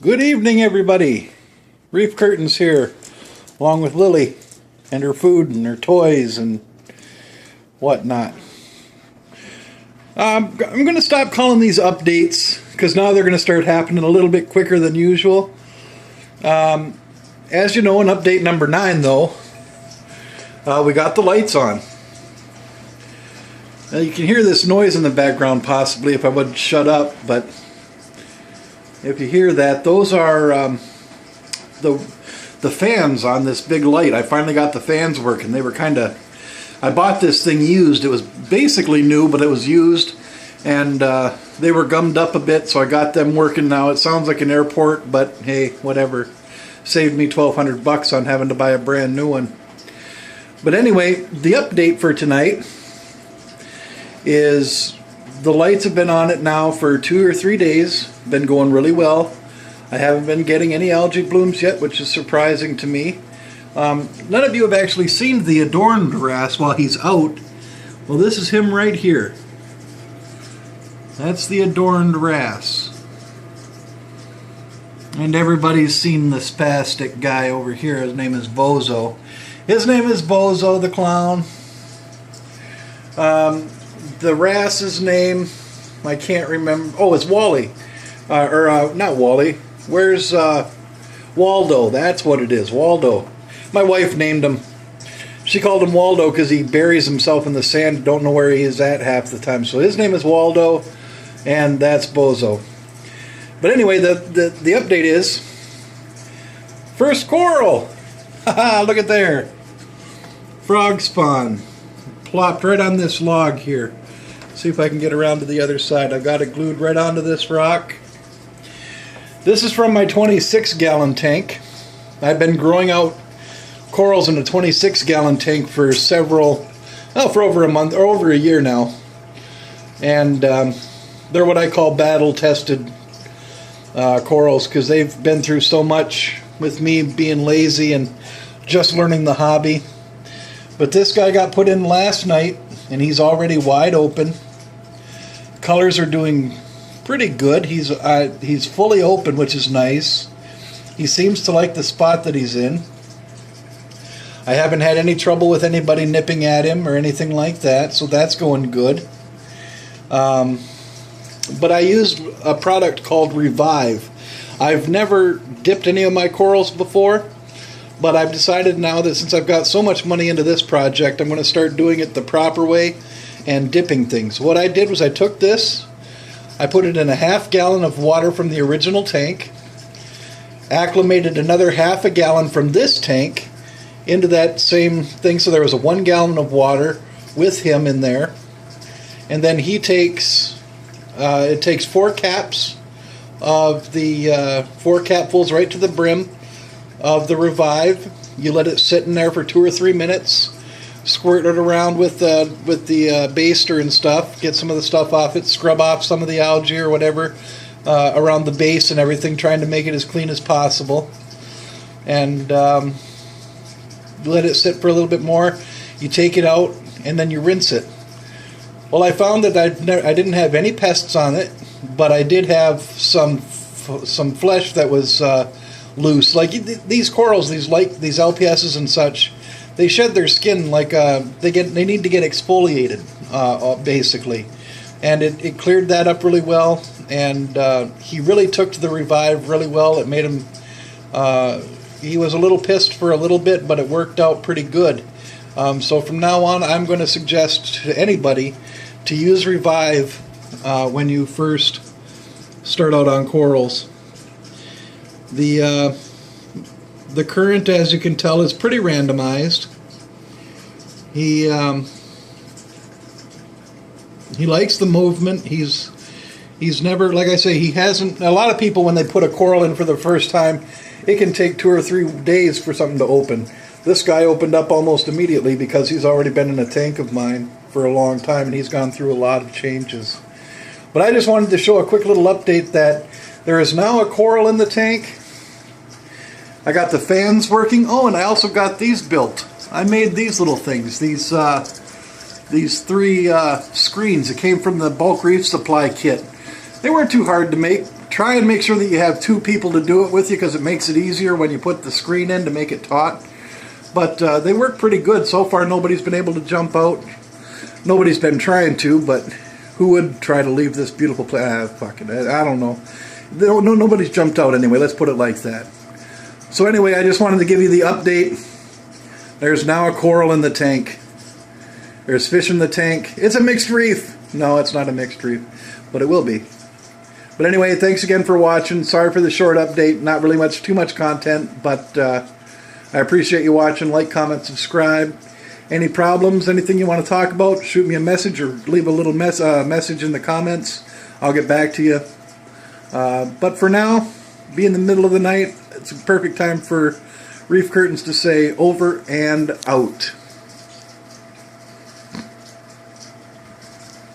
Good evening, everybody. Reef Curtains here, along with Lily and her food and her toys and whatnot. I'm going to stop calling these updates because now they're going to start happening a little bit quicker than usual. As you know, in update number 9, though, we got the lights on. Now, you can hear this noise in the background possibly if I would shut up, but if you hear that, those are the fans on this big light. I finally got the fans working. They were kind of... I bought this thing used. It was basically new, but it was used, and they were gummed up a bit, so I got them working now. It sounds like an airport, but hey, whatever. Saved me $1,200 on having to buy a brand new one. But anyway, the update for tonight is the lights have been on it now for 2 or 3 days. Been going really well. I haven't been getting any algae blooms yet, which is surprising to me. None of you have actually seen the adorned wrasse while he's out. Well, this is him right here. That's the adorned wrasse. And everybody's seen the spastic guy over here. His name is Bozo. His name is Bozo the clown. The wrasse's name, I can't remember. Oh, it's Wally. Not Wally. Where's Waldo? That's what it is, Waldo. My wife named him. She called him Waldo because he buries himself in the sand. Don't know where he is at half the time. So his name is Waldo, and that's Bozo. But anyway, the update is first coral. Haha, look at there. Frog spawn. Plopped right on this log here. See if I can get around to the other side. I've got it glued right onto this rock. This is from my 26-gallon tank. I've been growing out corals in a 26-gallon tank for over a month or over a year now. And they're what I call battle-tested corals because they've been through so much with me being lazy and just learning the hobby. But this guy got put in last night, and he's already wide open. Colors are doing pretty good. He's fully open, which is nice. He seems to like the spot that he's in. I haven't had any trouble with anybody nipping at him or anything like that, so that's going good. But I used a product called Revive. I've never dipped any of my corals before, but I've decided now that since I've got so much money into this project, I'm going to start doing it the proper way and dipping things. What I did was I took this, I put it in a half gallon of water from the original tank, acclimated another half a gallon from this tank into that same thing, so there was a 1 gallon of water with him in there, and then he takes, it takes 4 caps of the 4 capfuls right to the brim of the Revive. You let it sit in there for 2 or 3 minutes, squirt it around with the baster and stuff, get some of the stuff off it, scrub off some of the algae or whatever around the base and everything, trying to make it as clean as possible. And let it sit for a little bit more. You take it out and then you rinse it. Well, I found that I didn't have any pests on it, but I did have some flesh that was loose. Like these corals, these LPSs and such, they shed their skin like they need to get exfoliated, basically, and it cleared that up really well. And he really took to the Revive really well. It made him. He was a little pissed for a little bit, but it worked out pretty good. So from now on, I'm going to suggest to anybody to use Revive when you first start out on corals. The current, as you can tell, is pretty randomized. He likes the movement. He's never, like I say, he hasn't. A lot of people, when they put a coral in for the first time, it can take 2 or 3 days for something to open. This guy opened up almost immediately because he's already been in a tank of mine for a long time, and he's gone through a lot of changes. But I just wanted to show a quick little update that there is now a coral in the tank. I got the fans working. Oh, and I also got these built. I made these little things, these 3 screens. It came from the bulk reef supply kit. They weren't too hard to make. Try and make sure that you have 2 people to do it with you, because it makes it easier when you put the screen in to make it taut. But they work pretty good. So far nobody's been able to jump out. Nobody's been trying to, but who would try to leave this beautiful place? Fuck it, I don't know. Nobody's jumped out anyway, let's put it like that. So anyway, I just wanted to give you the update. There's now a coral in the tank. There's fish in the tank. It's a mixed reef. No, it's not a mixed reef, but it will be. But anyway, thanks again for watching. Sorry for the short update. Not really too much content, but I appreciate you watching. Like, comment, subscribe. Any problems, anything you want to talk about, shoot me a message or leave a little message in the comments. I'll get back to you. But for now, be in the middle of the night. It's a perfect time for Reef Curtains to say over and out.